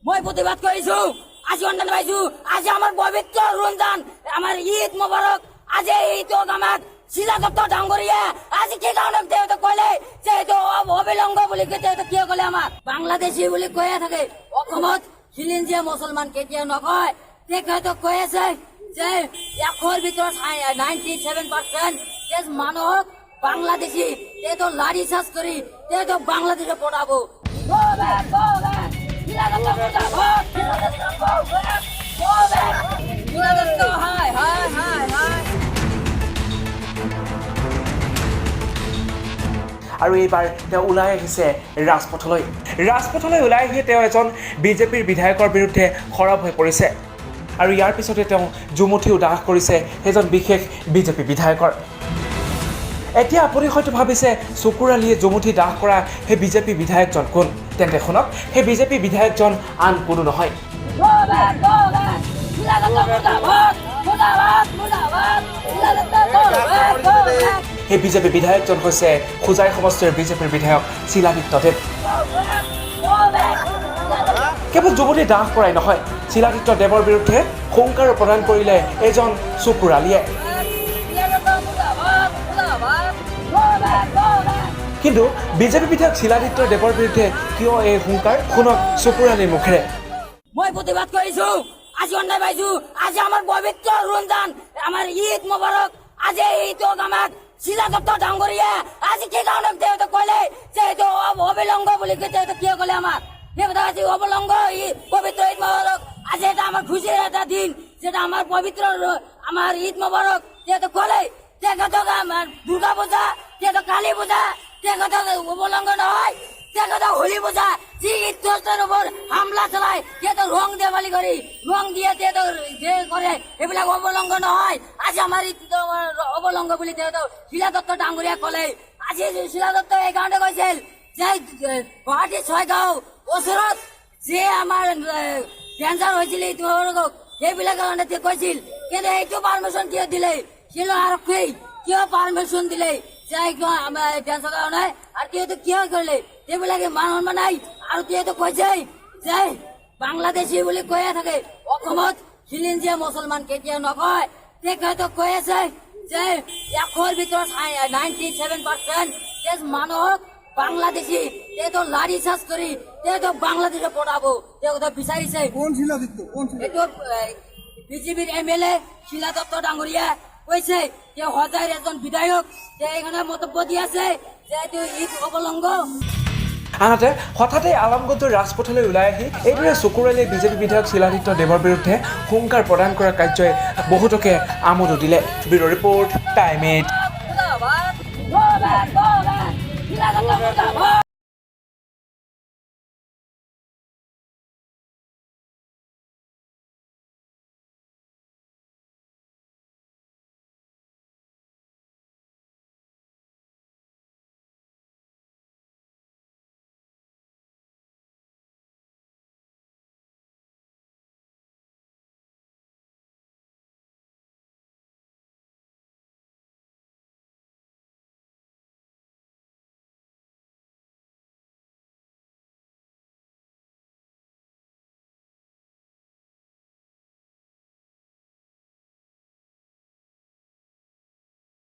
মই প্রতিবাদ করেছো আজি অন্যান্য পাইছো আজি আমার পবিত্র রমজান আমার ঈদ মোবারক আজি এই তো আমার সিলাদত্ত ডাঙ্গরিয়া আজি কি কারণে দেহতে কইলে যে তো অবিলঙ্গ বলি কে দেহতে কি কইলে আমার বাংলাদেশি বলি কইয়া থাকে অসমত খিলিন যে মুসলমান কেতিয়া নকয় তে তো কইছে যে এখর ভিতর 97% দেশ মানব বাংলাদেশি তে তো লাড়ি চাষ করি তে তো বাংলাদেশে পড়াবো আৰু এইবাৰ তেওঁ ওলাই আহিছে ৰাজপথলৈ ওলাই আহি তেওঁ এজন বিজেপিৰ বিধায়কৰ বিৰুদ্ধে সৰব হৈ পৰিছে আৰু ইয়াৰ পিছতে তেওঁ জুমুঠি উদাস কৰিছে এজন বিশেষ বিজেপি বিধায়কৰ এতিয়া আপুনি হয়তো ভাবিছে চকুৰ আলীয়ে জুমুঠি দাহ কৰা সেই বিজেপি বিধায়কজন কোন তেন্তে শুনক সেই বিজেপি বিধায়কজন আন কোনো নহয় সেই বিজেপি বিধায়কজন হৈছে খোজাই সমষ্টিৰ বিজেপিৰ বিধায়ক শিলাদিত্যদেৱ কেৱল জুমুঠি দাহ কৰাই নহয় শিলাদিত্যদেৱৰ বিৰুদ্ধে হুংকাৰ প্ৰদান কৰিলে এজন চকুৰ আলীয়ে কিন্তু বিজেপি বিধায়ক শিলাদিত্যদেৱৰ বিৰুদ্ধে কিয় এই হুংকাৰ শুনক চকুৰ আলীৰ মুখেৰে মই প্রতিবাদ করেছো আজি অন্যায় পাইছো আজি আমার পবিত্র রমজান আমার ঈদ মোবারক আজি এই তো আমার সিলাদত্ত ডাঙ্গরিয়া আজি কি কারণে দেহতে কইলে যে তো অবিলঙ্গ বলি কে দেহতে কি কইলে আমার দেবতা আজি অবলঙ্গ পবিত্র ঈদ মোবারক আজি এটা আমার খুশির একটা দিন যেটা আমার পবিত্র আমার ঈদ মোবারক যেটা কইলে দেখা তো আমার দুর্গা পূজা যেটা কালী পূজা দেখা তো অবলঙ্গ নয় দেখা তো হোলি পূজা যে ঈদের উপর হামলা চালায় যেহেতু রং দেওয়ালি করি রং দিয়ে যেহেতু যে করে এবিলাক অবলঙ্গ নহয় আজি আমার অবলঙ্গ বলি যেহেতু শিলাদত্ত ডাঙ্গরিয়া কলে আজি শিলাদত্ত এই গাঁৱতে কৈছিল যে গুৱাহাটী 6 গাঁও ওচৰত যে আমাৰ ক্যান্সাৰ হয়েছিল সেইবিলাক কাৰণে কৈছিল কিন্তু এইটো পাৰমিশন কিয় দিলে ছিল আৰক্ষী কিয় পাৰমিশন দিলে ক্যান্সাৰ কাৰণে আৰ কেউ তো কিয় কৰলে এইবিলাকে মানুহ নাই আৰু তো কৈছে যে বাংলাদেশি বলি কয়ে থাকে অসমত খিলিন যে মুসলমান কেতিয়া নকয় তে তো কয়েছে যে এখর ভিতর 97% দেশ মানব বাংলাদেশি তে তো লাড়ি চাষ করি তে তো বাংলাদেশে পড়াবো তে কথা বিচাৰিছে কোন শিলাদিত্য এইটো বিজেপিৰ এমএলএ শিলাদত্ত ডাঙৰীয়া কৈছে যে হজার এজন বিধায়ক যে এখানে মন্তব্য দিয়েছে যে ঈদ অবলঙ্গ আনহাতে হঠাতে আলমগঞ্জৰ ৰাজপথলৈ ওলাই আহি এইদৰে চকুৰ আলীয়ে বিজেপি বিধায়ক শিলাদিত্যদেৱৰ বিৰুদ্ধে হুংকাৰ প্ৰদান কৰা কাৰ্যই বহুতকে আমোদো দিলে ব্যুৰ ৰিপৰ্ট টাইম 8